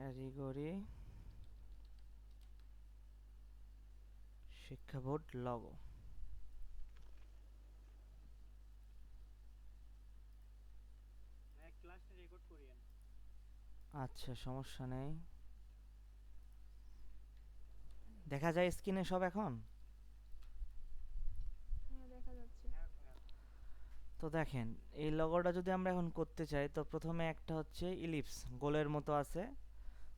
কারিগরি শিক্ষা board logo. আচ্ছা, সমস্যা নেই। দেখা যায় স্ক্রিনে সব এখন? হ্যাঁ, দেখা যাচ্ছে। তো দেখেন, এই লগোটা যদি আমরা এখন করতে চাই, তো প্রথমে একটা হচ্ছে ইলিপস গোলের মতো আছে।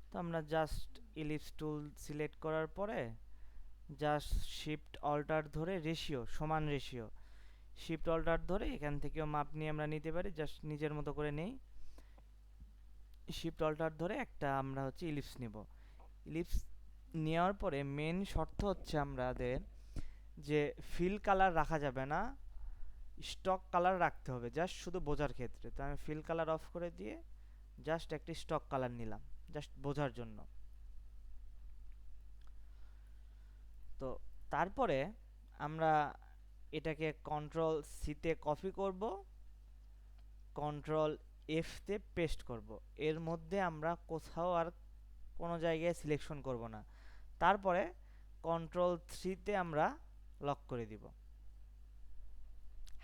তো আমরা জাস্ট ইলিপস টুল সিলেক্ট করার পরে জাস্ট শিফট অল্টার ধরে রেশিও, সমান রেশিও শিফট অল্টার ধরে এখান থেকেও মাপ নিয়ে আমরা নিতে পারি। জাস্ট নিজের মতো করে নেই, শিফট অল্টার ধরে একটা আমরা হচ্ছে ইলিপস নিব। ইলিপস নেওয়ার পরে মেন শর্ত হচ্ছে আমাদের যে ফিল কালার রাখা যাবে না, স্টক কালার রাখতে হবে, জাস্ট শুধু বোঝার ক্ষেত্রে। তো আমি ফিল কালার অফ করে দিয়ে জাস্ট একটি স্টক কালার নিলাম, জাস্ট বোঝার জন্য। তো তারপরে আমরা এটাকে কন্ট্রোল সিতে কপি করব, কন্ট্রোল এফতে পেস্ট করব। এর মধ্যে আমরা কোথাও আর কোনো জায়গায় সিলেকশন করব না। তারপরে কন্ট্রোল থ্রিতে আমরা লক করে দিব,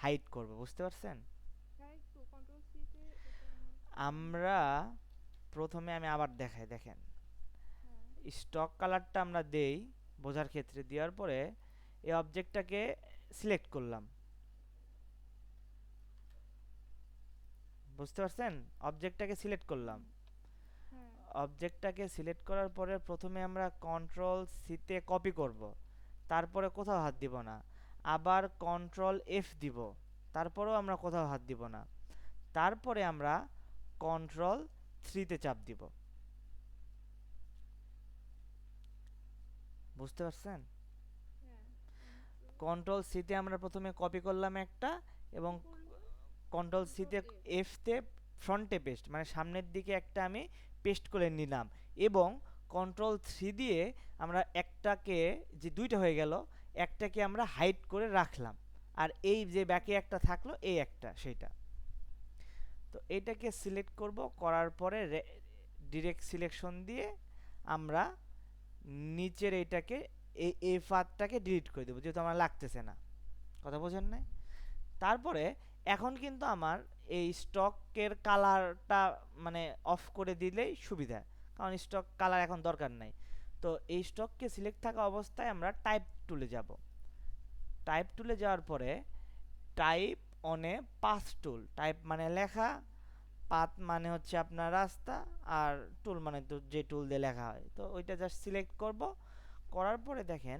হাইড করব। বুঝতে পারছেন? হ্যাঁ, একটু কন্ট্রোল সি তে এটা আমার আমরা প্রথমে আমি আবার দেখাই, দেখেন হ্যাঁ। স্টক কালারটা আমরা দেই বোঝার ক্ষেত্রে, দেওয়ার পরে এই অবজেক্টটাকে সিলেক্ট করলাম। বুঝতে পারছেন? অবজেক্টটাকে সিলেক্ট করলাম। হুম। হ্যাঁ। অবজেক্টটাকে সিলেক্ট করার পরে প্রথমে আমরা কন্ট্রোল সিতে কপি করব, তারপরে কোথাও হাত দিব না। আবার কন্ট্রোল এফ দিব, তারপরেও আমরা কোথাও হাত দিব না। তারপরে আমরা কন্ট্রোল থ্রিতে চাপ দিব। বুঝতে পারছেন? হ্যাঁ, কন্ট্রোল কন্ট্রোল সিতে আমরা প্রথমে কপি করলাম একটা, এবং কি করলো? কন্ট্রোল কন্ট্রোল সিতে এফ। এফতে ফ্রন্টে পেস্ট, মানে সামনের দিকে একটা আমি পেস্ট করে নিলাম। এবং কন্ট্রোল থ্রি দিয়ে আমরা একটাকে, যে দুইটা হয়ে গেল, একটাকে আমরা হাইড করে রাখলাম। আর এই যে বাকি একটা থাকলো, এই একটা সেইটা। তো এইটাকে সিলেক্ট করব, করার পরে ডিরেক্ট সিলেকশন দিয়ে আমরা নিচের এইটাকে, এই পাতটাকে ডিলিট করে দেবো, যেহেতু আমার লাগতেছে না। কথা বোঝেন নাই? তারপরে এখন কিন্তু আমার এই স্টকের কালারটা মানে অফ করে দিলেই সুবিধা, কারণ স্টক কালার এখন দরকার নাই। তো এই স্টককে সিলেক্ট থাকা অবস্থায় আমরা টাইপ টুলে যাব। টাইপ টুলে যাওয়ার পরে টাইপ অনে পাথ টুল, টাইপ মানে লেখা, পাথ মানে হচ্ছে আপনার রাস্তা, আর টুল মানে তো যে টুল দিয়ে লেখা হয়, তো ওইটা জাস্ট সিলেক্ট করব। করার পরে দেখেন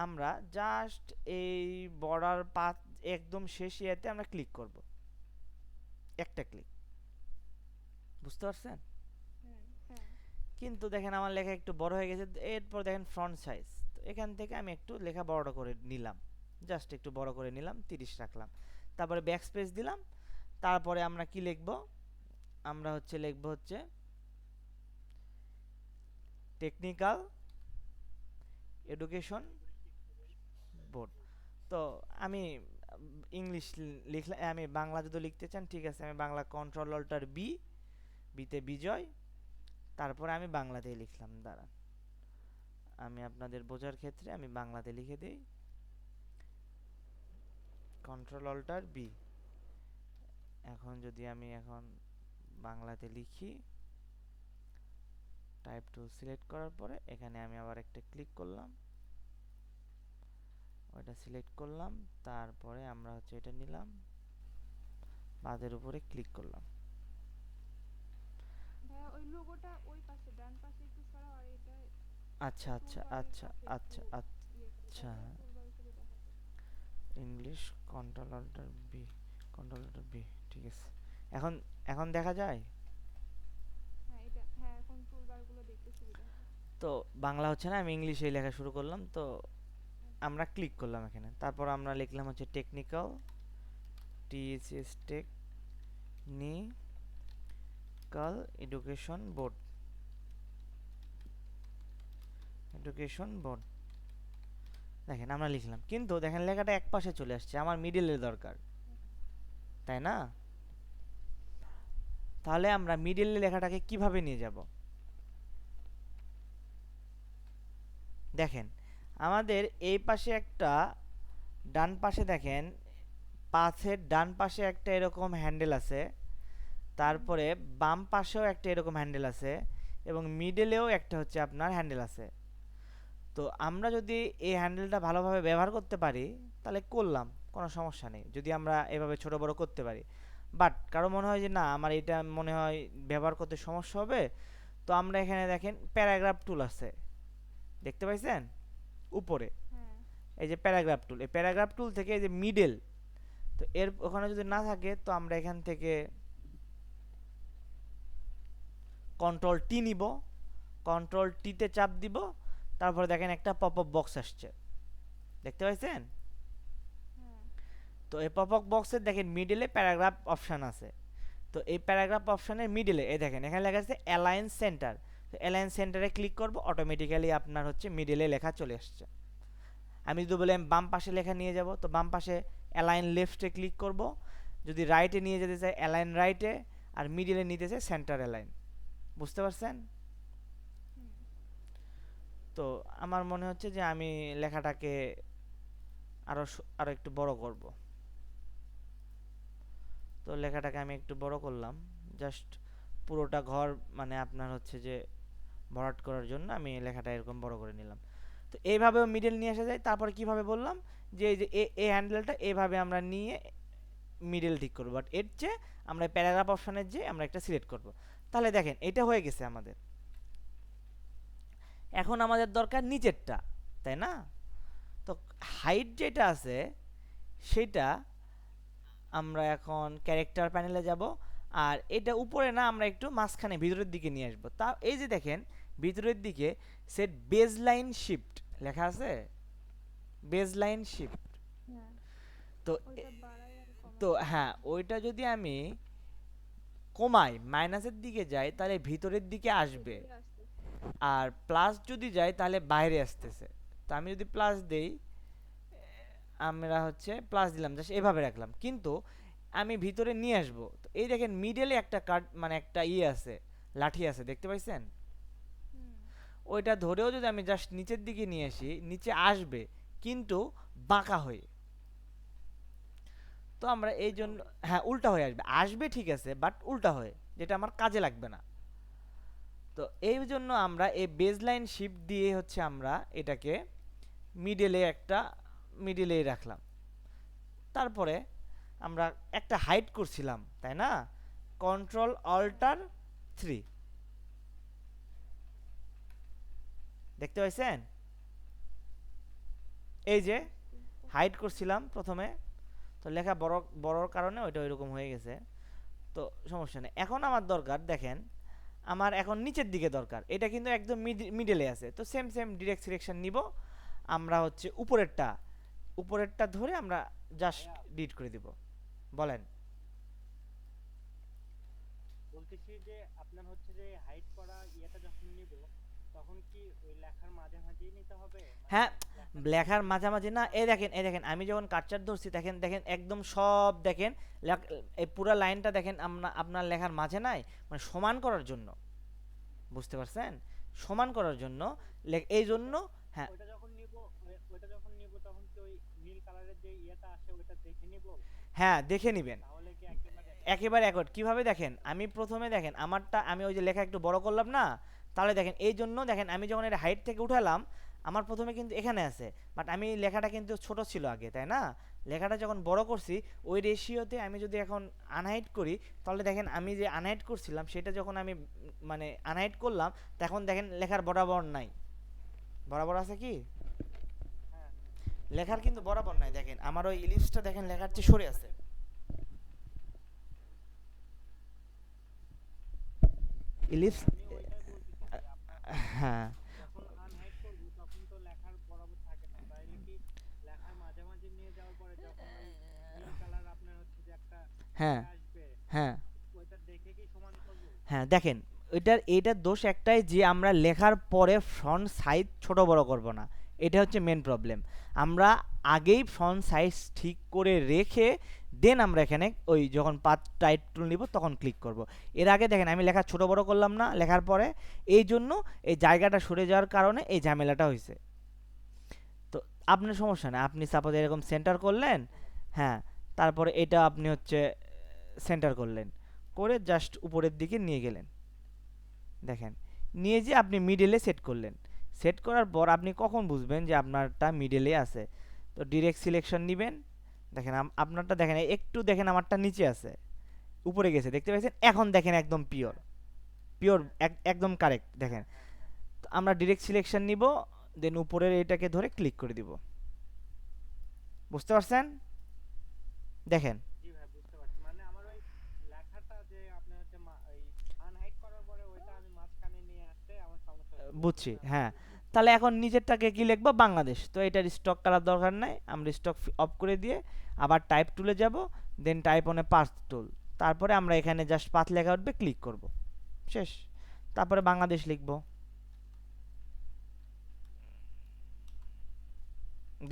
আমরা জাস্ট এই বর্ডার পাথ একদম শেষ ইয়াতে আমরা ক্লিক করব, একটা ক্লিক। বুঝতে পারছেন? হ্যাঁ, হ্যাঁ। কিন্তু দেখেন আমার লেখা একটু বড় হয়ে গেছে। এরপর দেখেন ফ্রন্ট সাইজ, তো এখান থেকে আমি একটু লেখা বড় করে নিলাম, জাস্ট একটু বড় করে নিলাম, 30 রাখলাম। তারপরে ব্যাক স্পেস দিলাম। তারপরে আমরা কি লিখব? আমরা হচ্ছে লিখব হচ্ছে টেকনিক্যাল এডুকেশন বোর্ড। তো আমি ইংলিশ লিখলাম, আমি বাংলা যদি লিখতে চান ঠিক আছে, আমি বাংলা কন্ট্রোল অল্টার বি, বিতে বিজয়, তারপরে আমি বাংলাতেই লিখলাম। দাঁড়ান, আমি আপনাদের বোঝার ক্ষেত্রে আমি বাংলাতে লিখে দিই, কন্ট্রোল অল্টার বি। এখন যদি আমি এখন বাংলাতে লিখি, টাইপ টুল সিলেক্ট করার পরে এখানে আমি আবার একটা ক্লিক করলাম, ওইটা সিলেক্ট করলাম, তারপরে আমরা হচ্ছে এটা নিলাম, বাদের উপরে ক্লিক করলাম। ভাইয়া, ওই লোগোটা ওই পাশে ডান পাশে একটু সরাও, আর এটা আচ্ছা আচ্ছা টুলবারের আচ্ছা পাশে একটু আচ্ছা ইয়ে করো, আচ্ছা। তাহলে টুলবার হিসেবে দেখা যাবে। English control alt B, control alt B, ঠিক আছে। এখন এখন দেখা যায়? হ্যাঁ, এটা হ্যাঁ, এখন টুলবার গুলো দেখতে সুবিধা হয়। তো বাংলা হচ্ছে না, আমি ইংলিশে লেখা শুরু করলাম। তো আচ্ছা। আমরা ক্লিক করলাম এখানে, তারপর আমরা লিখলাম হচ্ছে technical, TSS technical education board, education board. দেখেন আমরা লিখলাম, কিন্তু দেখেন লেখাটা এক পাশে চলে আসছে, আমার মিডিলের দরকার, হুম। তাই না? তাহলে আমরা মিডিলে লেখাটাকে কিভাবে নিয়ে যাব? দেখেন আমাদের এই পাশে একটা, ডান পাশে দেখেন পাথের ডান পাশে একটা এরকম হ্যান্ডেল আছে, তারপরে বাম পাশেও একটা এরকম হ্যান্ডেল আছে, এবং মিডলেও একটা হচ্ছে আপনার হ্যান্ডেল আছে। তো আমরা যদি এই হ্যান্ডেলটা ভালোভাবে ব্যবহার করতে পারি তাহলে করলাম, কোনো সমস্যা নেই যদি আমরা এভাবে ছোট বড় করতে পারি। বাট কারো মনে হয় যে না আমার এটা মনে হয় ব্যবহার করতে সমস্যা হবে, তো আমরা এখানে দেখেন প্যারাগ্রাফ টুল আছে, দেখতে পাইছেন উপরে, হ্যাঁ এই যে প্যারাগ্রাফ টুল, এই প্যারাগ্রাফ টুল থেকে এই যে মিডল, তো এর ওখানে যদি না থাকে তো আমরা এখান থেকে কন্ট্রোল টি নিব, কন্ট্রোল টিতে চাপ দিব, তারপরে দেখেন একটা পপ আপ বক্স আসছে, দেখতে পাইছেন? হ্যাঁ তো এই পপ আপ বক্সের দেখেন মিডলে প্যারাগ্রাফ অপশান আছে। তো এই প্যারাগ্রাফ অপশানের মিডলে এই দেখেন এখানে লেখা আছে অ্যালাইন সেন্টার, তো অ্যালাইন সেন্টারে ক্লিক করব, অটোমেটিক্যালি আপনার হচ্ছে মিডলে লেখা চলে আসছে। আমি যদি বলি আমি বাম পাশে লেখা নিয়ে যাব, তো বাম পাশে অ্যালাইন লেফটে ক্লিক করব, যদি রাইটে নিয়ে যেতে চাই অ্যালাইন রাইটে, আর মিডলে নিতে চাই সেন্টার অ্যালাইন। বুঝতে পারছেন? হুম তো আমার মনে হচ্ছে যে আমি লেখাটাকে আরো একটু বড় করব। তো লেখাটাকে আমি একটু বড় করলাম, জাস্ট পুরোটা ঘর মানে আপনার হচ্ছে যে ভরাট করার জন্য আমি লেখাটা এরকম বড় করে নিলাম। তো এইভাবেও মিডল নিয়ে আসা যায়। তারপরে কিভাবে বললাম যে এই যে এই হ্যান্ডেলটা এইভাবে আমরা নিয়ে মিডল ঠিক করবো, বাট এর চেয়ে আমরা প্যারাগ্রাফ অপশানের যে আমরা একটা সিলেক্ট করব। তাহলে দেখেন এটা হয়ে গেছে আমাদের। এখন আমাদের দরকার নিচেরটা, তাই না? তো হাইট যেটা আছে সেটা আমরা এখন ক্যারেক্টার প্যানেলে যাব, আর এটা উপরে না আমরা একটু মাঝখানে ভিতরের দিকে নিয়ে আসবো। তা এই যে দেখেন ভিতরের দিকে সেট বেজলাইন শিফট লেখা আছে, বেজলাইন শিফট। হ্যাঁ তো ওইটা বাড়াই আর কমাই তো হ্যাঁ ওইটা যদি আমি কমাই মাইনাসের দিকে যাই তাহলে ভিতরের দিকে আসবে, ভিতরে আসতেছে। আর প্লাস যদি যাই তাহলে বাইরে আসতেছে। তো আমি যদি প্লাস দেই, আমরা হচ্ছে প্লাস দিলাম জাস্ট এভাবে রাখলাম, কিন্তু আমি ভিতরে নিয়ে আসবো। তো এই দেখেন মিডলে একটা কাট মানে একটা ইয়ে আছে, লাঠি আছে, দেখতে পাইছেন? হুম ওইটা ধরেও যদি আমি জাস্ট নিচের দিকে নিয়ে আসি নিচে আসবে, কিন্তু বাঁকা হয়ে। তো আমরা এই জন্য হ্যাঁ উল্টা হয়ে আসবে, আসবে ঠিক আছে বাট উল্টা হয়ে, যেটা আমার কাজে লাগবে না। তো এই জন্য আমরা এই বেজলাইন শিফট দিয়ে হচ্ছে আমরা এটাকে মিডলে একটা মিডলেই রাখলাম। তারপরে আমরা একটা হাইট করছিলাম তাই না, কন্ট্রোল অল্টার 3, দেখতে পাইছেন? এই যে হাইট করছিলাম প্রথমে, তো লেখা বড় বড়র কারণে ওইটা ওইরকম হয়ে গেছে। তো সমস্যা নেই। এখন আমার দরকার দেখেন, আমার এখন নিচের দিকে দরকার, এটা কিন্তু একদম মিডলে আছে। তো সেম সেম ডিরেক্ট সিলেকশন নিব, আমরা হচ্ছে উপরেরটা উপরেরটা ধরে আমরা জাস্ট ডিলিট করে দিব। বলেন। বলতেছি যে আপনার হচ্ছে যে হাইড করা ইয়েটা যখন নিব তখন কি ওই লেখার মাঝে মাঝেই নিতে হবে, মানে হ্যাঁ লেখার লেখার মাঝামাঝি না, এই দেখেন আমি যখন কাটচার ধরছি দেখেন দেখেন একদম সব দেখেন এই পুরো লাইনটা দেখেন আপনার লেখার মাঝে নাই, মানে সমান করার জন্য, বুঝতে পারছেন? সমান করার জন্য এই জন্য। হ্যাঁ ওইটা যখন নিব ওইটা যখন নিব তখন কি ওই নীল কালারের যে ইয়েটা আসে ওইটা দেখে নিব, হ্যাঁ দেখে নিবেন। তাহলে কি একেবারে একেবারে একট কিভাবে দেখেন, আমি প্রথমে দেখেন আমারটা আমি ওই যে লেখা একটু বড় করলাম না, তাহলে দেখেন এই জন্য দেখেন আমি যখন এটা হাইট থেকে উঠালাম আমার প্রথমে কিন্তু এখানে আছে, বাট আমি লেখাটা কিন্তু ছোট ছিল আগে, তাই না? লেখাটা যখন বড় করছি ওই রেশিওতে আমি যদি এখন আনহাইট করি, তাহলে দেখেন আমি যে আনহাইট করছিলাম সেটা যখন আমি মানে আনহাইট করলাম তখন দেখেন লেখার বরাবর নাই, বরাবর আছে কি? হ্যাঁ লেখার কিন্তু বরাবর নাই, দেখেন আমার ওই ইলিপসটা দেখেন লেখার চেয়ে সরে আছে, ইলিপস। আমি ওইটাই বলতেছি যে আপনার হ্যাঁ যখন আনহাইড করব তখন তো লেখার বরাবর থাকে না, তাইলে কি লেখার মাঝে মাঝে নিয়ে যাওয়ার পরে যখন ওই নীল কালার আপনার হচ্ছে যে একটা হ্যাঁ ইয়ে আসবে হ্যাঁ ওইটা দেখে কি সমান করব? হ্যাঁ দেখেন এইটার দোষ একটাই যে আমরা লেখার পরে ফ্রন্ট সাইজ ছোট বড় করব না, এটা হচ্ছে মেন প্রবলেম। আমরা আগেই ফ্রন্ট সাইজ ঠিক করে রেখে দেন আমরা এখানে ওই যখন পাথ টাইট টুল নিব তখন ক্লিক করব। এর আগে দেখেন আমি লেখা ছোট বড় করলাম না লেখার পরে, এই জন্য এই জায়গাটা সরে যাওয়ার কারণে এই ঝামেলাটা হয়েছে। আপনার সমস্যা নেই, আপনি সাপোজ এরকম সেন্টার করলেন, হ্যাঁ, তারপরে এটা আপনি হচ্ছে সেন্টার করলেন, করে জাস্ট উপরের দিকে নিয়ে গেলেন, দেখেন, নিয়ে যে আপনি মিডলে সেট করলেন, সেট করার পর আপনি কখন বুঝবেন যে আপনারটা মিডলে আছে? তো ডিরেক্ট সিলেকশন নেবেন, দেখেন আপনারটা দেখেন একটু দেখেন আমারটা নিচে আছে, উপরে গেছে, দেখতে পাচ্ছেন? এখন দেখেন একদম পিওর, পিওর একদম কারেক্ট, দেখেন। তো আমরা ডিরেক্ট সিলেকশন নিব, দেন উপরের এটাকে ধরে ক্লিক করে দিব, বুঝতে পারছেন? দেখেন, জি ভাই বুঝতে পারছি, মানে আমার ওই লেখাটা যে আপনি হচ্ছে ওই আনহাইড করার পরে ওইটা আমি মাঝখানে নিয়ে আসতে আমার সমস্যা হচ্ছে, বুঝছি, বুঝতে হ্যাঁ। বুঝছি। তাহলে এখন নিজেরটাকে কি লিখবো? বাংলাদেশ। তো এটার স্টক করার দরকার নাই, আমরা স্টক অফ করে দিয়ে আবার টাইপ টুলে যাব, দেন টাইপ অনে পাথ টুল, তারপরে আমরা এখানে জাস্ট পাথ লেখা উঠবে, ক্লিক করব, শেষ। তারপরে বাংলাদেশ লিখব,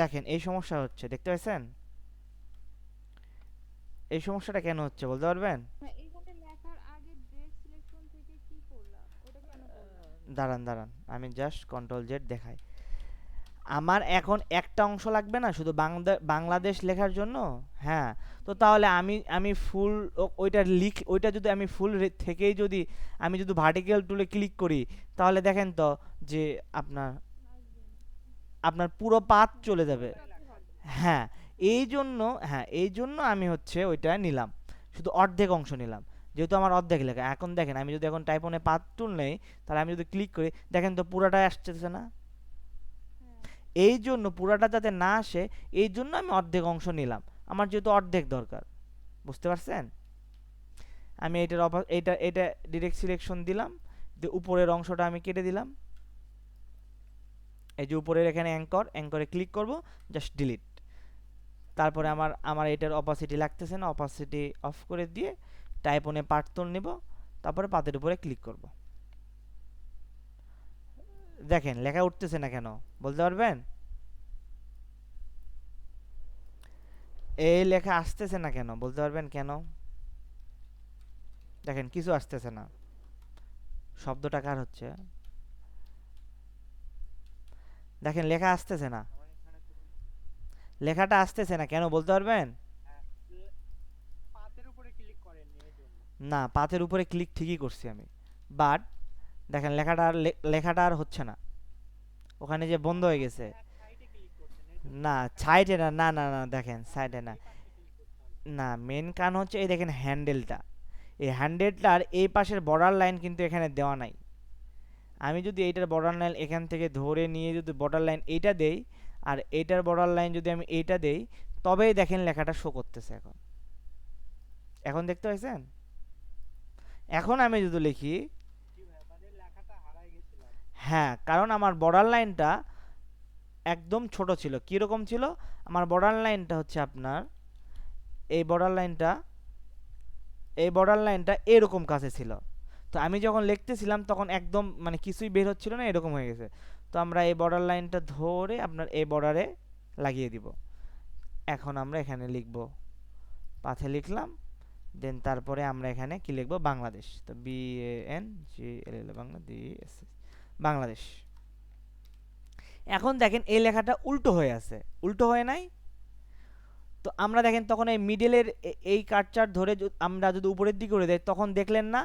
দেখেন এই সমস্যা হচ্ছে, দেখতে পাচ্ছেন? এই সমস্যাটা কেন হচ্ছে বলতে পারবেন? হ্যাঁ, এখানে লেখার আগে ডিরেক্ট সিলেকশন থেকে কি করলাম, ওটা কেন করলাম? দাঁড়ান দাঁড়ান, আমি জাস্ট কন্ট্রোল জেড দেখাই। আমার এখন একটা অংশ লাগবে না শুধু বাংলাদেশ লেখার জন্য? হ্যাঁ। তো তাহলে আমি ফুল ওইটা যদি আমি ফুল থেকেই যদি আমি যদি ভার্টিক্যাল টুলে ক্লিক করি, তাহলে দেখেন তো যে আপনার আসবে না। আপনার পুরো পাত হ্যাঁ, চলে যাবে। উল্টাতে হবে। হ্যাঁ, এই জন্য আমি হচ্ছে ওইটা নিলাম, শুধু অর্ধেক অংশ নিলাম, যেহেতু আমার অর্ধেক লেখা। এখন দেখেন আমি যদি এখন টাইপ অনে পাত টুল নেই, তাহলে আমি যদি ক্লিক করি, দেখেন তো পুরাটাই আসতেছে না? হ্যাঁ, এই জন্য পুরাটা যাতে না আসে, এই জন্য আমি অর্ধেক অংশ নিলাম, আমার যেহেতু অর্ধেক দরকার, বুঝতে পারছেন? আমি এটা ডিরেক্ট সিলেকশন দিলাম, দিয়ে উপরের অংশটা আমি কেটে দিলাম, এই যে উপরের এখানে অ্যাঙ্করে ক্লিক করব, জাস্ট ডিলিট। তারপরে আমার এটার অপাসিটি লাগতেছে না, অপাসিটি অফ করে দিয়ে টাইপ অনে পার্ট তুল নিব, তারপরে পাতের উপরে ক্লিক করব। দেখেন লেখা উঠতেছে না কেন বলতে পারবেন? এই লেখা আসতেছে না কেন বলতে পারবেন কেন? দেখেন কিছু আসতেছে না, শব্দটা কার হচ্ছে? দেখেন লেখা আসতেছে না, আমার এখানে তো লেখাটা আসতেছে না কেন বলতে পারবেন? হ্যাঁ, পাতের উপরে ক্লিক করেননি এই জন্য। না, পাতের উপরে ক্লিক ঠিকই করছি আমি, বাট দেখেন লেখাটা আর হচ্ছে না, ওখানে যে বন্ধ হয়ে আপনি গেছে। এক সাইডে ক্লিক করছেন এই জন্য, না, এক সাইডে সাইডে ক্লিক না, না করছেন, না না দেখেন সাইডে না, এই পাশে ক্লিক করতে হবে। না, মেন কারণ হচ্ছে এই দেখেন হ্যান্ডেলটা, এই হ্যান্ডেলটার এই পাশের বর্ডার লাইন কিন্তু এখানে দেওয়া নাই। আমি যদি এইটার বর্ডার লাইন এখান থেকে ধরে নিয়ে যদি বর্ডার লাইন এইটা দেই, আর এইটার বর্ডার লাইন যদি আমি এইটা দেই, তবেই দেখেন লেখাটা শো করতেছে। এখন এখন দেখতে পাইছেন? এখন আমি যদি লিখি, জি ভাই, মানে লেখাটা হারাই গেছিলাম। হ্যাঁ, কারণ আমার বর্ডার লাইনটা একদম ছোট ছিল। কীরকম ছিল? আমার বর্ডার লাইনটা হচ্ছে আপনার এই বর্ডার লাইনটা এই বর্ডার লাইনটা এরকম কাছে ছিল। তো আমি যখন লিখতেছিলাম তখন একদম মানে কিছুই বের হচ্ছিল না, এরকম হয়ে গেছে। তো আমরা এই বর্ডার লাইনটা ধরে আপনার এই বর্ডারে লাগিয়ে দিব। এখন আমরা এখানে লিখব, পাথে লিখলাম, দেন তারপরে আমরা এখানে কি লিখব? বাংলাদেশ। তো BANGLL বাংলাদেশ, বাংলাদেশ। এখন দেখেন এই লেখাটা উল্টো হয়ে আছে, উল্টো হয়ে নাই? তো আমরা দেখেন তখন এই মিডলের এই কার্সার ধরে আমরা যদি উপরের দিকে করে দেই, তখন দেখলেন না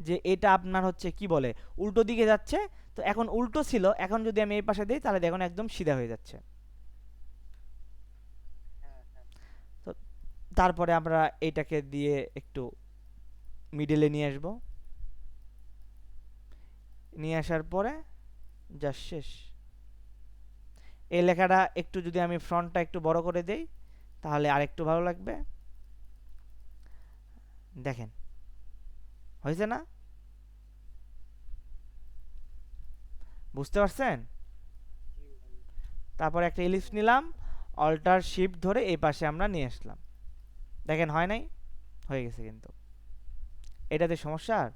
যে এটা আপনার হচ্ছে কি বলে উল্টো দিকে যাচ্ছে? তো এখন উল্টো ছিল, এখন যদি আমি এই পাশে দিই তাহলে দেখুন একদম সিধা হয়ে যাচ্ছে। হ্যাঁ হ্যাঁ, তো তারপরে আমরা এইটাকে দিয়ে একটু মিডলে নিয়ে আসব, নিয়ে আসার পরে জাস্ট শেষ। এই লেখাটা একটু যদি আমি ফ্রন্টটা একটু বড় করে দেই, তাহলে আরেকটু ভালো লাগবে। দেখেন হয়েছে না? বুঝতে পারছেন? জি ভাই। তারপর একটা এলিপস নিলাম, অল্টার শিফট ধরে এই পাশে আমরা নিয়ে আসলাম, দেখেন হয় নাই? হয়ে গেছে কিন্তু। এটাতে সমস্যা আর?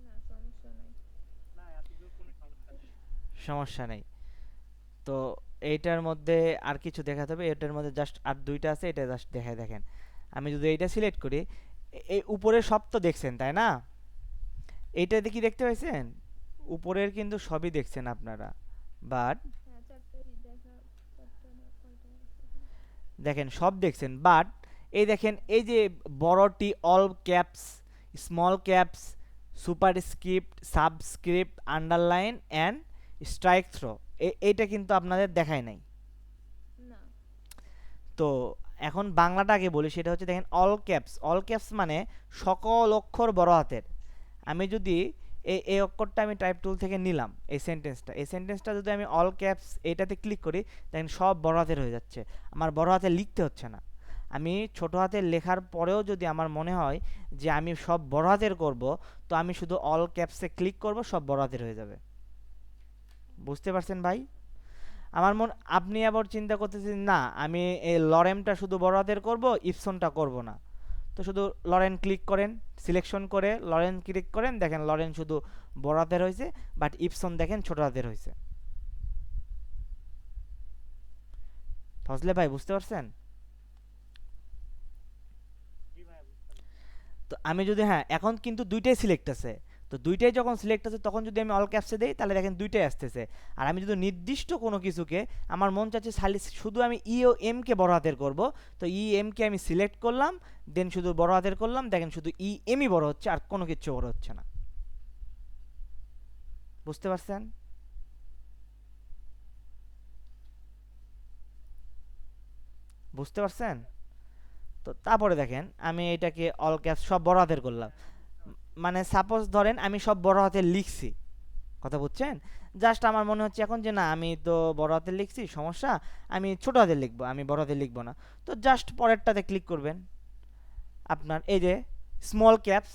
না, সমস্যা নাই। না, এতদূর কোনো সমস্যা নেই। সমস্যা নেই। তো এইটার মধ্যে আর কিছু দেখাতে হবে, এটার মধ্যে জাস্ট আর দুইটা আছে, এটা জাস্ট দেখায়। দেখেন আমি যদি এইটা সিলেক্ট করি, এই উপরে সব তো দেখছেন তাই না? এইটাতে কি দেখতে পাইছেন? উপরের কিন্তু সবই দেখছেন আপনারা, বাট হ্যাঁ, চারটাই দেখেন সব দেখছেন, বাট এই দেখেন এই যে বড়টি all caps, small caps, superscript, subscript, underline and strikethrough, এইটা কিন্তু আপনাদের দেখায় নাই। না। তো এখন বাংলাটা আগে বলি, সেটা হচ্ছে দেখেন অল ক্যাপস। অল ক্যাপস মানে সকল অক্ষর বড় হাতের। আমি যদি এই অক্ষরটা আমি টাইপ টুল থেকে নিলাম, এই সেন্টেন্সটা যদি আমি অল ক্যাপস এটাতে ক্লিক করি, দেখেন সব বড় হাতের হয়ে যাচ্ছে, আমার বড় হাতে লিখতে হচ্ছে না। আমি ছোট হাতের লেখার পরেও যদি আমার মনে হয় যে আমি সব বড় হাতের করব, তো আমি শুধু অল ক্যাপসে ক্লিক করব, সব বড় হাতের হয়ে যাবে। বুঝতে পারছেন ভাই? আমার আপনি আবার চিন্তা করতেছেন না আমি এই লরেমটা শুধু বড় হাতের করব, ইপসনটা করব না। তো শুধু লরেন ক্লিক করেন, সিলেকশন করে লরেন ক্লিক করেন, দেখেন লরেন শুধু বড় হাতের হয়েছে, বাট ইপসন দেখেন ছোট হাতের হয়েছে। ফজলে ভাই বুঝতে পারছেন? জি ভাইয়া বুঝতে পারছি। তো আমি যদি, হ্যাঁ এখন কিন্তু দুইটাই সিলেক্ট আছে, তো দুইটাই যখন সিলেক্ট আছে তখন যদি আমি অল ক্যাপসে দিই তাহলে দেখেন দুইটাই আসতেছে। আর আমি যদি নির্দিষ্ট কোনো কিছুকে আমার মন চাচ্ছে শুধু আমি ই ও এম কে বড় হাতের করব, তো ই এম কে আমি সিলেক্ট করলাম, দেন শুধু বড় হাতের করলাম, দেখেন শুধু ই এমই বড় হচ্ছে, আর কোনো কিছু বড় হচ্ছে না। বুঝতে পারছেন? বুঝতে পারছেন? তো তারপরে দেখেন আমি এটাকে অল ক্যাপস সব বড় হাতের করলাম। মানে সাপোজ ধরেন আমি সব বড় হাতে লিখছি, কথা বুঝছেন? জাস্ট আমার মনে হচ্ছে এখন যে না আমি তো বড় হাতে লিখছি, সমস্যা, আমি ছোট হাতে লিখবো, আমি বড় হাতে লিখবো না। তো জাস্ট পরেরটাতে ক্লিক করবেন, আপনার এই যে স্মল ক্যাপস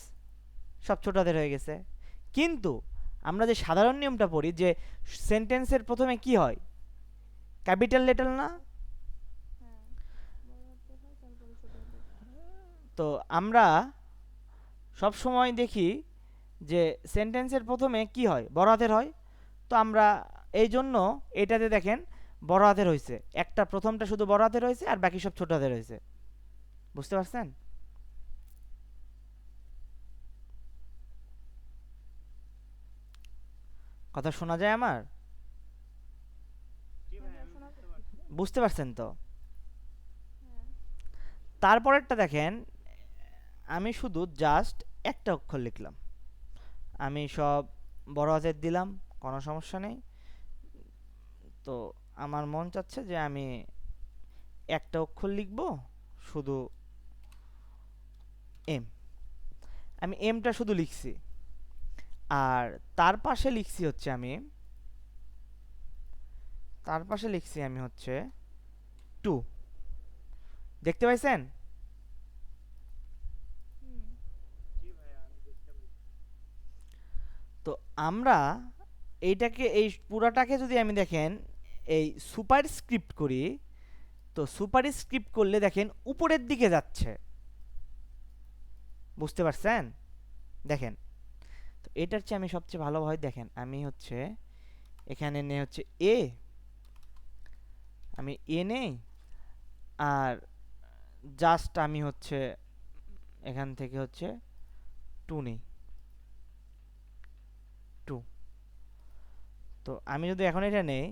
সব ছোট হাতের হয়ে গেছে। কিন্তু আমরা যে সাধারণ নিয়মটা পড়ি যে সেন্টেন্সের প্রথমে কি হয়, ক্যাপিটাল লেটার না? হ্যাঁ, বড় হাতে হয় তারপরে ছোট হাতে। তো আমরা সব সময় দেখি যে সেন্টেন্সের প্রথমে কি হয়, বড় হাতের হয়। তো আমরা এই জন্য এটাতে দেখেন বড় হাতের হয়েছে, একটা প্রথমটা শুধু বড় হাতের হয়েছে আর বাকি সব ছোট হাতের হয়েছে। বুঝতে পারছেন? কথা শোনা যায় আমার? জি হ্যাঁ ভাইয়া আমি শোনা বুঝতে যাচ্ছে। পারছি। বুঝতে পারছেন তো? হ্যাঁ। তারপরেরটা দেখেন আমি শুধু জাস্ট একটা অক্ষর লিখলাম, আমি সব বড় হাতের দিলাম, কোনো সমস্যা নেই। তো আমার মন চাচ্ছে যে আমি একটা অক্ষর লিখব, শুধু এম, আমি এমটা শুধু লিখছি। আর তার পাশে লিখছি হচ্ছে আমি হচ্ছে টু। দেখতে পাইছেন? হুম। জি ভাইয়া আমি বুঝতে পারছি। তো আমরা এইটাকে, এই পুরাটাকে যদি আমি দেখেন এই সুপার স্ক্রিপ্ট করি, তো সুপার স্ক্রিপ্ট করলে দেখেন উপরের দিকে যাচ্ছে। বুঝতে পারছেন? দেখেন, তো এটার চেয়ে আমি সবচেয়ে ভালো হয়, দেখেন আমি হচ্ছে এখানে নে হচ্ছে এ, আমি এ নেই, আর জাস্ট আমি হচ্ছে এখান থেকে হচ্ছে টু নেই, টু। তো আমি যদি এখন এটা নেই,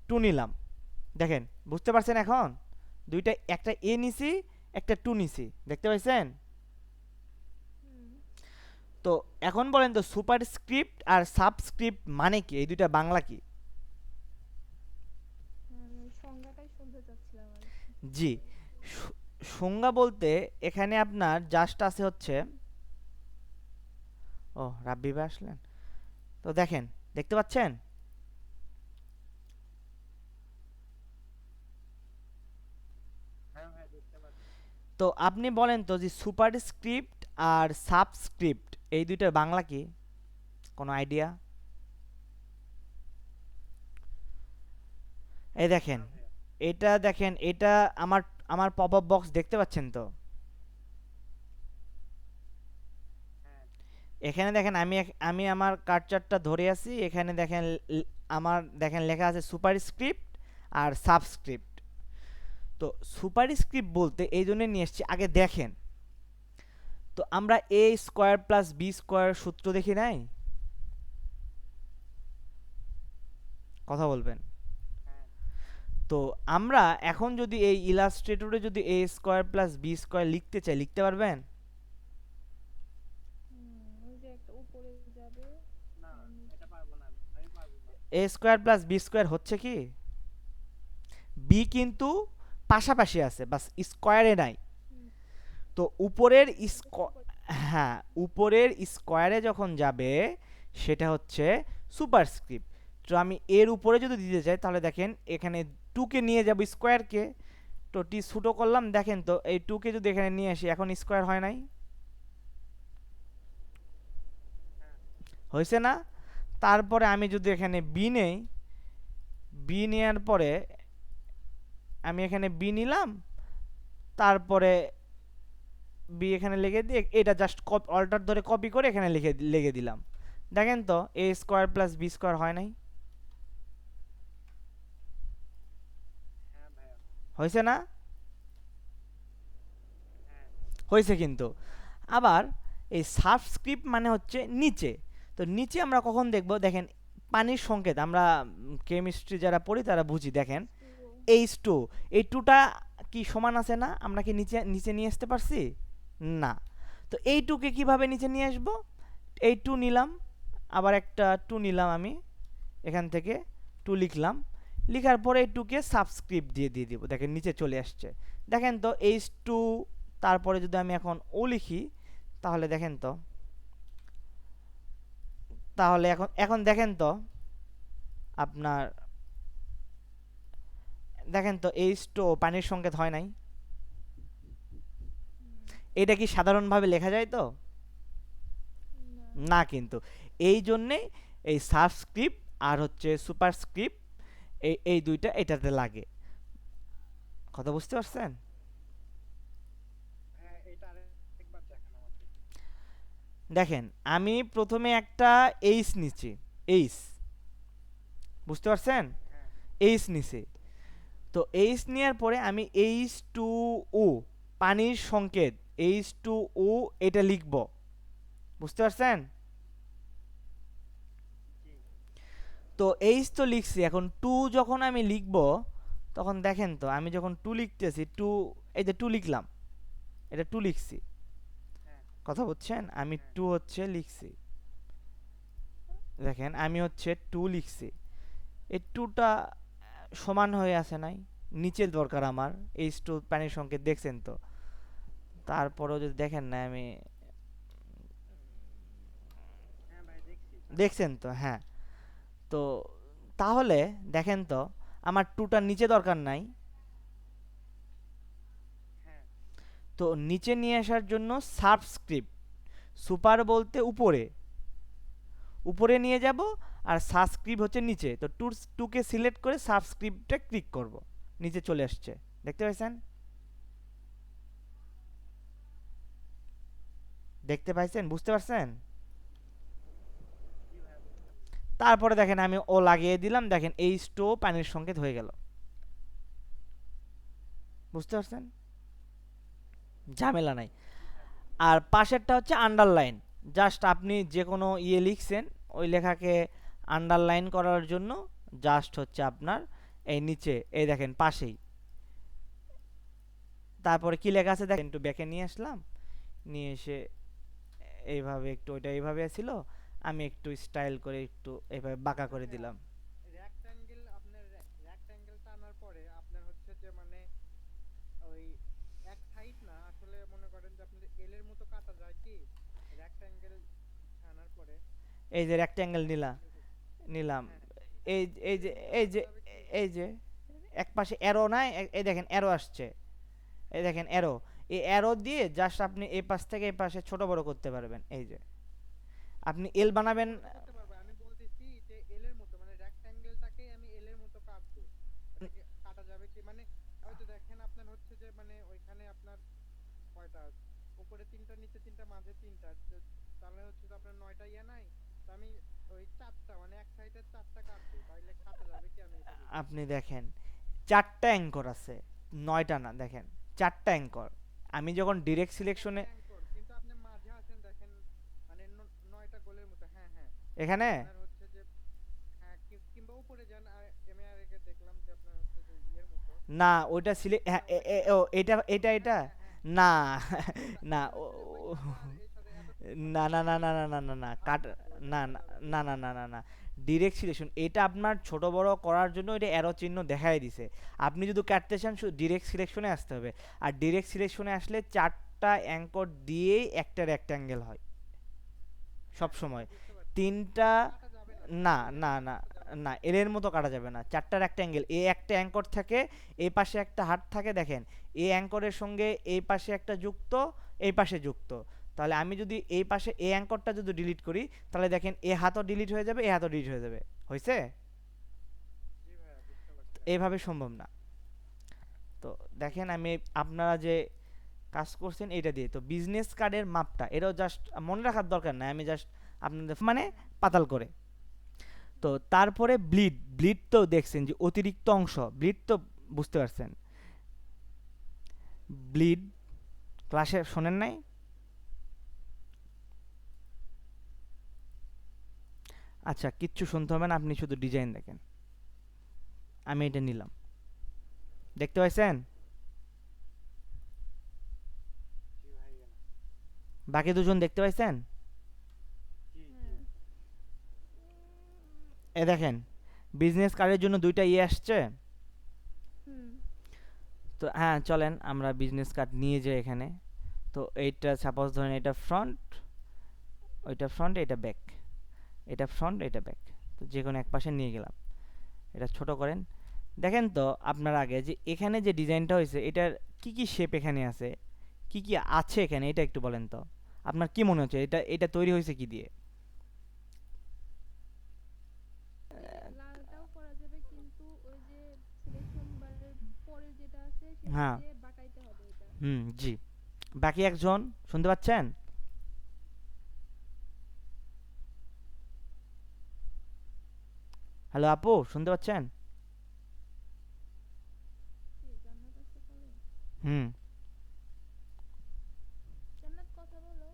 টু নিলাম, দেখেন বুঝতে পারছেন? এখন দুইটা, একটা এ নিছি, একটা টু নিছি, দেখতে পাইছেন? হুম। তো এখন বলেন তো সুপারস্ক্রিপ্ট আর সাবস্ক্রিপ্ট মানে কি, এই দুইটা বাংলা কি? হ্যাঁ, আমি ওই সংজ্ঞাটাই শুনতে চাচ্ছিলাম আর কি। জি, সংজ্ঞা বলতে এখানে আপনার জাস্ট আছে হচ্ছে, ও রাব্বি ভাই আসলেন, তো দেখেন, দেখতে পাচ্ছেন? হ্যাঁ ভাইয়া দেখতে পাচ্ছি। তো আপনি বলেন তো যে সুপারস্ক্রিপ্ট আর সাবস্ক্রিপ্ট এই দুইটার বাংলা কি, কোনো আইডিয়া? এই দেখেন, না ভাইয়া। এটা দেখেন, এটা আমার আমার পপ আপ বক্স দেখতে পাচ্ছেন তো? হ্যাঁ এখানে দেখেন আমি আমার কার্সারটা ধরে আছি, এখানে দেখেন আমার দেখেন লেখা আছে সুপারস্ক্রিপ্ট আর সাবস্ক্রিপ্ট। তো সুপারস্ক্রিপ্ট বলতে এই জন্য নিয়ে এসেছি, আগে দেখেন তো আমরা এ স্কোয়ার প্লাস বি স্কোয়ার সূত্র দেখি নাই, কথা বলবেন। হ্যাঁ তো আমরা এখন যদি এই ইলাস্ট্রেটরে যদি এ স্কোয়ার প্লাস বি স্কোয়ার লিখতে চাই, লিখতে পারবেন? ওই যে একটা উপরে যাবে না আর এটা পারবো না, আমি পারবো না। এ স্কোয়ার প্লাস বি স্কোয়ার হচ্ছে কি, বি কিন্তু পাশাপাশি আছে, বাস স্কোয়ারে নাই। হুম, তো উপরের এটা super হ্যাঁ, উপরের স্কোয়ারে যখন যাবে সেটা হচ্ছে সুপারস্ক্রিপ্ট। তো আমি এর উপরে যদি দিতে চাই তাহলে দেখেন এখানে টুকে নিয়ে যাব স্কোয়ারকে, তো টি ছোটো করলাম, দেখেন তো এই টুকে যদি এখানে নিয়ে আসি এখন স্কোয়ার হয় নাই, হ্যাঁ হয়েছে না? তারপরে আমি যদি এখানে বি নেই, বি নেওয়ার পরে আমি এখানে বি নিলাম, তারপরে বি এখানে লিখে দিয়ে এটা জাস্ট অল্টার ধরে কপি করে এখানে লিখে দিলাম, দেখেন তো এ স্কোয়ার প্লাস বি স্কোয়ার হয় নাই, হ্যাঁ ভাইয়া হয়েছে না? হ্যাঁ হয়েছে কিন্তু। আবার এই সাবস্ক্রিপ্ট মানে হচ্ছে নিচে, তো নিচে আমরা কখন দেখব, দেখেন পানির সংকেত আমরা কেমিস্ট্রি যারা পড়ি তারা বুঝি, দেখেন two, এইচ টু, এই টুটা কি সমান আছে না, আমরা কি নিচে নিচে নিয়ে আসতে পারছি না। তো এই টুকে কিভাবে নিচে নিয়ে আসব, এই টু নিলাম, আবার একটা টু নিলাম, আমি এখান থেকে টু লিখলাম, লিখার পরে এই টুকে সাবস্ক্রিপ্ট দিয়ে দিয়ে দিব, দেখেন নিচে চলে আসছে। দেখেন তো এইচ টু, তারপরে যদি আমি এখন ও লিখি তাহলে দেখেন তো, তাহলে এখন এখন দেখেন তো আপনার, দেখেন তো এইচ টু পানির সংকেত হয় নাই, এটা কি সাধারণভাবে লেখা যায় তো না না, কিন্তু এই জন্যে এই সাবস্ক্রিপ্ট আর হচ্ছে সুপারস্ক্রিপ্ট এই এই দুইটা এটাতে লাগে, কথা বুঝতে পারছেন? হ্যাঁ এটা আরেকবার দেখান আমাকে। দেখেন আমি প্রথমে একটা এইচ নিচ্ছি, এইচ, বুঝতে পারছেন? হ্যাঁ এইচ নিছি, তো এইচ নেওয়ার পরে আমি এইচ টু ও পানির সংকেত এইচ টু ও এটা লিখব, বুঝতে পারছেন? জি তো এইচ তো লিখছি, এখন টু যখন আমি লিখব তখন দেখেন তো আমি যখন টু লিখতেছি, টু এই যে টু লিখলাম, এটা টু লিখছি, হ্যাঁ কথা বুঝছেন? আমি হ্যাঁ টু হচ্ছে লিখছি, দেখেন আমি হচ্ছে টু লিখছি, এই টুটা সমান হয়ে আছে নাই, নিচের দরকার আমার এইচ টু পানির সংকেত, দেখছেন তো? তারপরেও যদি দেখেন না আমি, হ্যাঁ ভাই দেখছি। দেখছেন তো? হ্যাঁ, তো তাহলে দেখেন তো আমার টুটা নিচে দরকার নাই, হ্যাঁ তো নিচে নিয়ে আসার জন্য সাবস্ক্রিপ্ট, সুপার বলতে উপরে, উপরে নিয়ে যাব, আর সাবস্ক্রিপ্ট হচ্ছে নিচে, তো টুকে সিলেক্ট করে সাবস্ক্রিপ্টে ক্লিক করব, নিচে চলে আসছে, দেখতে পাইছেন? দেখতে পাইছেন, বুঝতে পারছেন? জি ভাইয়া বুঝতে পারছি। তারপরে দেখেন আমি ও লাগিয়ে দিলাম, দেখেন এই স্টো পানির সংকেত হয়ে গেল, বুঝতে পারছেন? ঝামেলা নাই। জি ভাইয়া আর পাশেরটা হচ্ছে আন্ডারলাইন, জাস্ট আপনি যে কোনো ইয়ে লিখছেন ওই লেখাকে আন্ডারলাইন করার জন্য জাস্ট হচ্ছে আপনার এই নিচে এই দেখেন পাশেই, তারপরে কি লেখা আছে দেখেন, একটু ব্যাকে নিয়ে আসলাম, নিয়ে এসে এইভাবে একটু, ওইটা এইভাবে ছিল, আমি একটু স্টাইল করে একটু এইভাবে বাঁকা আচ্ছা করে ভাইয়া, দিলাম। রেক্ট্যাঙ্গেল আপনার রেক্ট্যাঙ্গেল টানার পরে আপনার হচ্ছে যে মানে ওই এক সাইড না আসলে মনে করেন যে আপনার এল এর মতো কাটা যায় কি রেক্ট্যাঙ্গেল টানার পরে? এই যে রেক্ট্যাঙ্গেল নিলাম, হ্যাঁ এই এই এল যে এর মতো এই কাটা যে যাবে কি? এই যে এক পাশে অ্যারো নাই, এই দেখেন অ্যারো আসছে, এই দেখেন অ্যারো, এই অ্যারো দিয়ে জাস্ট আপনি এই পাশ থেকে এই পাশে ছোট বড় করতে পারবেন, এই যে আপনি এল বানাবেন। ছোট বড় তো করতে পারবো, আমি বলতেছি যে এল এর মতো মানে রেক্ট্যাঙ্গেলটাকে আমি এল এর মতো কাটবো, এটা কি কাটা যাবে কি? মানে হয়তো দেখেন আপনার হচ্ছে যে মানে ওইখানে আপনার কয়টা উপরে তিনটা নিচে তিনটা মাঝে তিনটা, তাহলে হচ্ছে যে আপনার নয়টা ইয়া নাই, তো আমি ওই চারটা মানে এক সাইডে চারটা কাটবো, তাইলে কাটা যাবে কি? আমি এটা বলতেছি। আপনি দেখেন চারটা অ্যাঙ্কর আছে, নয়টা না, দেখেন চারটা অ্যাঙ্কর, আমি যখন ডিরেক্ট সিলেকশনে, চারটা অ্যাঙ্কর কিন্তু আপনার এখানে আপনার হচ্ছে যে হ্যাঁ কিংবা উপরে যান আর এমআরআই কে দেখলাম যে আপনার হচ্ছে যে ইয়ের মতো না মানে ওইটা সিলে একটা হ্যাঁ ওইখানে ও এটা এটা এটা হ্যাঁ হ্যাঁ হ্যাঁ না না আপনার হচ্ছে যে ওই সাদা আর এই সাদা এতটুকু না পার্থক্য না না থাকে না এটা না না না না ভালো কাট নাকি ওইটা না করা না যাবে কি না না না না না ডিরেক্ট সিলেকশন এটা আপনার ছোট বড় করার জন্য এটা অ্যারো চিহ্ন দেখাই দিছে আপনি যদি কাটতে চান শুধু ডিরেক্ট সিলেকশনে আসতে হবে আর ডিরেক্ট সিলেকশনে আসলে চারটা অ্যাঙ্কর দিয়েই একটা রেক্ট্যাঙ্গেল হয় সব হ্যাঁ সময় এটা বুঝতে পারছি তিনটা কাটা যাবে না না এলের না মতো না কাটা যাবে না না এর মতো কাটা যাবে না চারটা রেক্ট্যাঙ্গেল এ একটা অ্যাঙ্কর থাকে এই পাশে একটা হাত থাকে দেখেন এই অ্যাঙ্করের সঙ্গে এই পাশে একটা যুক্ত এই পাশে যুক্ত তাহলে আমি যদি এই পাশে এই অ্যাঙ্করটা যদি ডিলিট করি তাহলে দেখেন এ হাতও ডিলিট হয়ে যাবে এ হাতও ডিলিট হয়ে যাবে হয়েছে জি ভাইয়া বুঝতে পারছি এইভাবে সম্ভব না তো দেখেন আমি আপনারা যে কাজ করছেন এটা দিয়ে তো বিজনেস কার্ডের মাপটা এটাও জাস্ট মনে রাখার দরকার নাই আমি জাস্ট আপনাদের মানে পাতাল করে তো তারপরে ব্লিড ব্লিড তো দেখছেন যে অতিরিক্ত অংশ ব্লিড তো বুঝতে পারছেন ব্লিড ক্লাসে শোনেন নাই আচ্ছা কিচ্ছু শুনতে হবে না আপনি শুধু ডিজাইন দেখেন আমি এটা নিলাম দেখতে পাইছেন জি ভাইয়া বাকি দুজন দেখতে পাইছেন জি হ্যাঁ এ দেখেন বিজনেস কার্ডের জন্য দুইটা ইয়ে আসছে হুম তো হ্যাঁ চলেন আমরা বিজনেস কার্ড নিয়ে যাই এখানে তো এইটা সাপোজ ধরেন এটা ফ্রন্ট ওইটা ফ্রন্ট এটা ব্যাক এটা ফ্রন্ট এটা ব্যাক তো যে কোনো এক পাশে নিয়ে গেলাম এটা ছোট করেন দেখেন তো আপনার আগে যে এখানে যে ডিজাইনটা হয়েছে এটার কি কি শেপ এখানে আছে কি কি আছে এখানে এটা একটু বলেন তো আপনার কি মনে হচ্ছে এটা এটা তৈরি হয়েছে কি দিয়ে লালটাও করা যাবে কিন্তু ওই যে সিলেকশন বারের পরে যেটা আছে সেটা হ্যাঁ দিয়ে বাঁকাইতে হবে এটা জি বাকি একজন শুনতে পাচ্ছেন হ্যালো আপু শুনতে পাচ্ছেন কি জান্নাত আসতে পারে হুম জান্নাত কথা বলো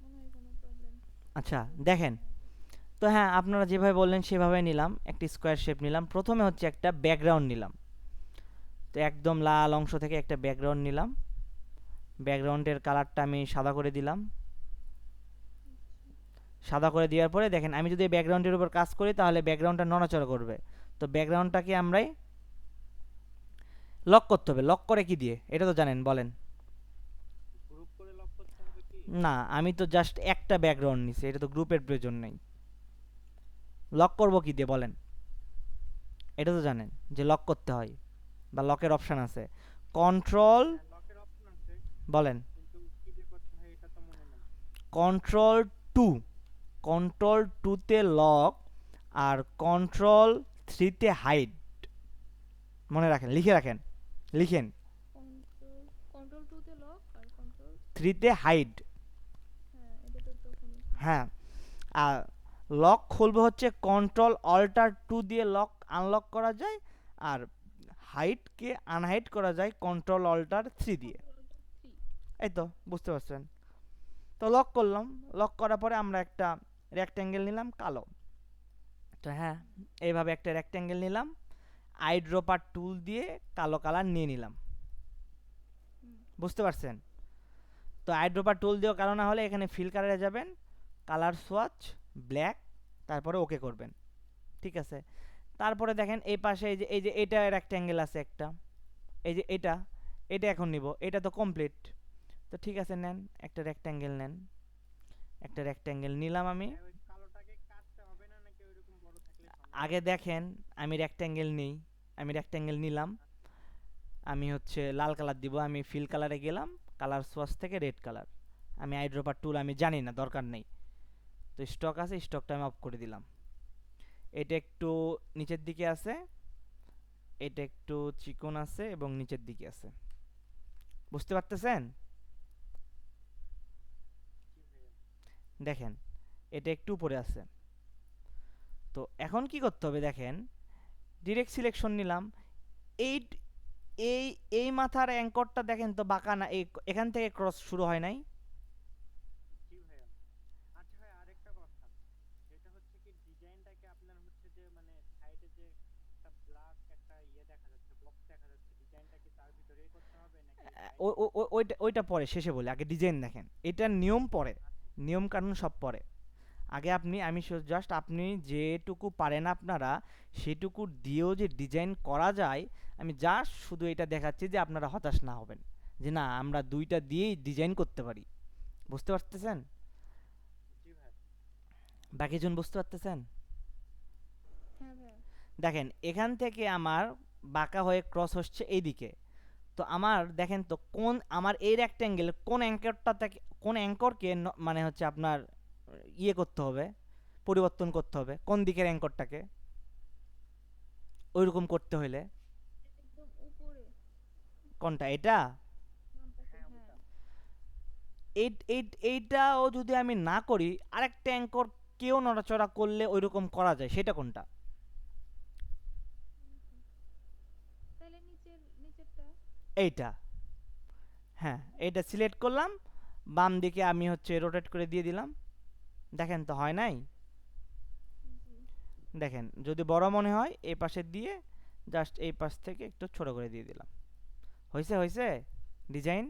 মনে হয় কোনো প্রবলেম আচ্ছা দেখেন তো হ্যাঁ আপনারা যেভাবে বললেন সেভাবে নিলাম একটা স্কোয়ার শেপ নিলাম প্রথমে হচ্ছে একটা ব্যাকগ্রাউন্ড নিলাম তো একদম লাল অংশ থেকে একটা ব্যাকগ্রাউন্ড নিলাম ব্যাকগ্রাউন্ডের কালারটা আমি সাদা করে দিলাম সাদা করে দেওয়ার পরে দেখেন আমি যদি ব্যাকগ্রাউন্ডের উপর কাজ করি তাহলে ব্যাকগ্রাউন্ডটা নড়াচড়া করবে তো ব্যাকগ্রাউন্ডটাকে আমরাই লক করতে হবে লক করে কি দিয়ে এটা তো জানেন বলেন গ্রুপ করে লক করতে হবে কি না আমি তো জাস্ট একটা ব্যাকগ্রাউন্ড নিছি এটা তো গ্রুপের প্রয়োজন নেই লক করব কি দিয়ে বলেন এটা তো জানেন যে লক করতে হয় বা লকের অপশন আছে কন্ট্রোল হ্যাঁ লকের অপশন আছে বলেন কিন্তু কি দিয়ে করতে হয় এটা তো মনে নেই কন্ট্রোল টু কন্ট্রোল টুতে লক আর কন্ট্রোল থ্রিতে হাইড মনে রাখেন লিখে রাখেন লিখেন কন্ট্রোল কন্ট্রোল 2 তে লক আর কন্ট্রোল থ্রিতে হাইড হ্যাঁ এটা তো তখন হ্যাঁ আর লক খুলবে হচ্ছে কন্ট্রোল অল্টার টু দিয়ে লক আনলক করা যায় আর হাইটকে আনহাইড করা যায় কন্ট্রোল অল্টার থ্রি দিয়ে কন্ট্রোল 3 এই তো বুঝতে পারছেন তো লক করলাম লক করার পরে আমরা একটা রেক্ট্যাঙ্গেল নিলাম কালো তো হ্যাঁ এইভাবে একটা রেক্ট্যাঙ্গেল নিলাম আইড্রপার টুল দিয়ে কালো কালার নিয়ে নিলাম বুঝতে পারছেন তো আইড্রপার টুল দিয়েও কালো না হলে এখানে ফিল কালারে যাবেন কালার সোয়াচ ব্ল্যাক তারপরে ওকে করবেন ঠিক আছে তারপরে দেখেন এই পাশে এই যে এটা রেক্ট্যাঙ্গেল আছে একটা এই যে এটা এটা এখন নিব এটা তো কমপ্লিট তো ঠিক আছে নেন একটা রেক্ট্যাঙ্গেল নেন একটা রেক্ট্যাঙ্গেল নিলাম আমি হ্যাঁ, ওই কালোটাকে কাটতে হবে না নাকি ওইরকম বড় থাকলে হবে আগে দেখেন আমি রেক্ট্যাঙ্গেল নেই আমি রেক্ট্যাঙ্গেল নিলাম আমি হচ্ছে লাল কালার দিব আমি ফিল কালারে গেলাম কালার সোয়াচ থেকে রেড কালার আমি আইড্রপার টুল আমি জানি না দরকার নেই তো স্টক আছে স্টকটা আমি অফ করে দিলাম এটা একটু নিচের দিকে আছে এটা একটু চিকন আছে এবং নিচের দিকে আছে বুঝতে পারতেছেন দেখেন এটা একটু উপরে আছে তো এখন কি করতে হবে দেখেন ডিরেক্ট সিলেকশন নিলাম এই এই এই মাথার অ্যাঙ্করটা দেখেন তো বাঁকা না এখান থেকে ক্রস শুরু হয় নাই যে একটা ব্ল্যাক একটা দেখা যাচ্ছে, বক্স দেখা যাচ্ছে, ডিজাইনটা কি তার ভিতরেই করতে হবে নাকি ওইটা পরে শেষে বলি, আগে ডিজাইন দেখেন, এটার নিয়ম পরে, নিয়ম কানুন সব পরে। আগে আমি জাস্ট আপনি যেটুকু পারেন আপনারা সেটুকু দিয়েও যে ডিজাইন করা যায়, আমি জাস্ট শুধু এটা দেখাচ্ছি যে আপনারা হতাশ না হবেন, যে না আমরা দুইটা দিয়েই ডিজাইন করতে পারি। বুঝতে পারতেছেন? জি ভাই। বাকিজন বুঝতে পারতেছেন? হ্যাঁ ভাইয়া। দেখেন এখান থেকে আমার বাঁকা হয়ে ক্রস হচ্ছে এইদিকে, তো আমার দেখেন তো কোন আমার এই রেক্ট্যাঙ্গেল কোন অ্যাঙ্করটা থেকে কোন অ্যাঙ্করকে মানে হচ্ছে আপনার ইয়ে করতে হবে, পরিবর্তন করতে হবে কোন দিকের অ্যাঙ্করটাকে, ওইরকম করতে হইলে একদম উপরে কোনটা এটা, বাম পাশে, হ্যাঁ হ্যাঁ। ওটা। এইটাও যদি আমি না করি আরেকটা অ্যাঙ্কর কেউ নড়াচড়া করলে ওইরকম করা যায়, সেটা কোনটা? তাহলে নিচেরটা। এইটা। হ্যাঁ, এইটা সিলেক্ট করলাম, বাম দিকে আমি হচ্ছে রোটেট করে দিয়ে দিলাম। দেখেন তো হয় নাই? জি। দেখেন যদি বড় মনে হয় এই পাশে দিয়ে জাস্ট এই পাশ থেকে একটু ছোট করে দিয়ে দিলাম। হয়েছে ডিজাইন,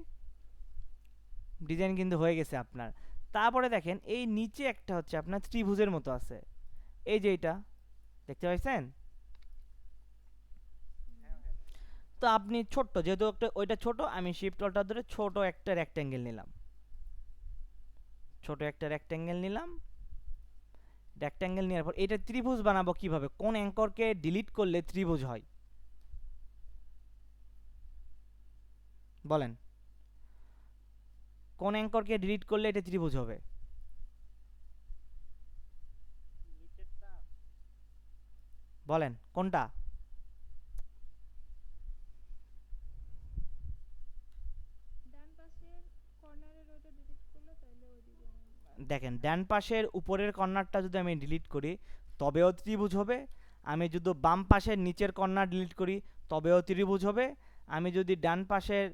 ডিজাইন কিন্তু হয়ে গেছে আপনার। তারপরে দেখেন এই নিচে একটা হচ্ছে আপনার ত্রিভুজের মতো আছে, এই যে এটা দেখতে পাইছেন? হ্যাঁ ভাই। তো আপনি ছোট্ট যেহেতু একটা ওইটা ছোট, আমি শিফট অল্টার ধরে ছোট একটা রেক্ট্যাঙ্গেল নিলাম, ছোট একটা রেক্ট্যাঙ্গেল নিলাম। রেক্ট্যাঙ্গেল নেওয়ার পর এটা ত্রিভুজ বানাবো কিভাবে, কোন অ্যাঙ্করকে ডিলিট করলে ত্রিভুজ হয় বলেন? কোন অ্যাঙ্করকে ডিলিট করলে এটা ত্রিভুজ হবে? নিচেরটা। বলেন কোনটা? ডান পাশের কর্নারের ওইটা ডিলিট করলে তাহলে ওই ডিজাইন। দেখেন ডান পাশের উপরের কর্নারটা যদি আমি ডিলিট করি তবেও ত্রিভুজ হবে, আমি যদি বাম পাশের নিচের কর্নার ডিলিট করি তবেও ত্রিভুজ হবে, আমি যদি ডান পাশের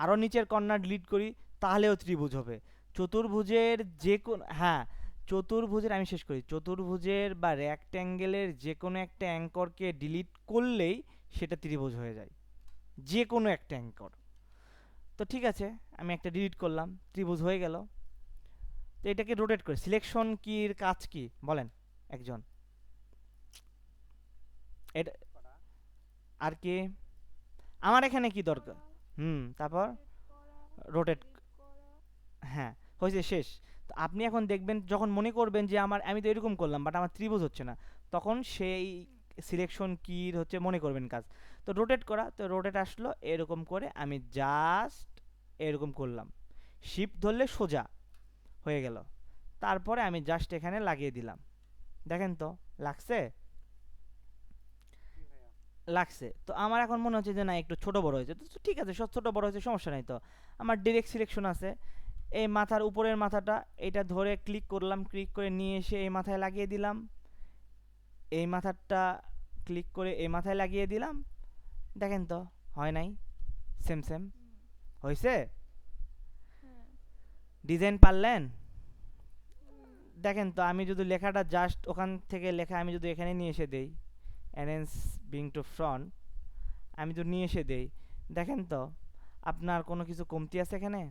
আরও নিচের কর্নার ডিলিট করি তাহলেও ত্রিভুজ হবে। চতুর্ভুজের যে কোন, হ্যাঁ চতুর্ভুজের আমি শেষ করি, চতুর্ভুজের বা রেক্ট্যাঙ্গেলের যে কোনো একটা অ্যাঙ্করকে ডিলিট করলেই সেটা ত্রিভুজ হয়ে যায়, যে কোনো একটা অ্যাঙ্কর। তো ঠিক আছে, আমি একটা ডিলিট করলাম, ত্রিভুজ হয়ে গেল। তো এটাকে রোটেট করে সিলেকশন কির কাজ কি বলেন একজন? এটা করা। আর কি আমার এখানে কি দরকার? তারপর করা, রোটেট, delete করা। হ্যাঁ হয়েছে শেষ। তো আপনি এখন দেখবেন যখন মনে করবেন যে আমি তো এরকম করলাম বাট আমার ত্রিভুজ হচ্ছে না, তখন সেই সিলেকশন কির হচ্ছে মনে করবেন কাজ। তো রোটেট করা, তো রোটেট আসলো এরকম করে আমি জাস্ট এরকম করলাম, শিফট ধরলে সোজা হয়ে গেল। তারপরে আমি জাস্ট এখানে লাগিয়ে দিলাম, দেখেন তো লাগছে? জি ভাইয়া। লাগছে। তো আমার এখন মনে হচ্ছে যে না একটু ছোট বড় হয়েছে, তো ঠিক আছে সব ছোট বড় হয়েছে সমস্যা নাই। তো আমার ডিরেক্ট সিলেকশন আছে, এই মাথার উপরের মাথাটা এটা ধরে ক্লিক করলাম, ক্লিক করে নিয়ে এসে এই মাথায় লাগিয়ে দিলাম, এই মাথারটা ক্লিক করে এই মাথায় লাগিয়ে দিলাম। দেখেন তো হয় নাই? সেম সেম হুম, হয়েছে? হ্যাঁ। ডিজাইন পারলেন? হুম, দেখেন তো আমি যদি লেখাটা জাস্ট ওখান থেকে লেখা আমি যদি এখানে নিয়ে এসে দেই, অ্যারেঞ্জ বিং টু ফ্রন্ট, আমি যদি নিয়ে এসে দেই, দেখেন তো আপনার কোনো কিছু কমতি আছে এখানে?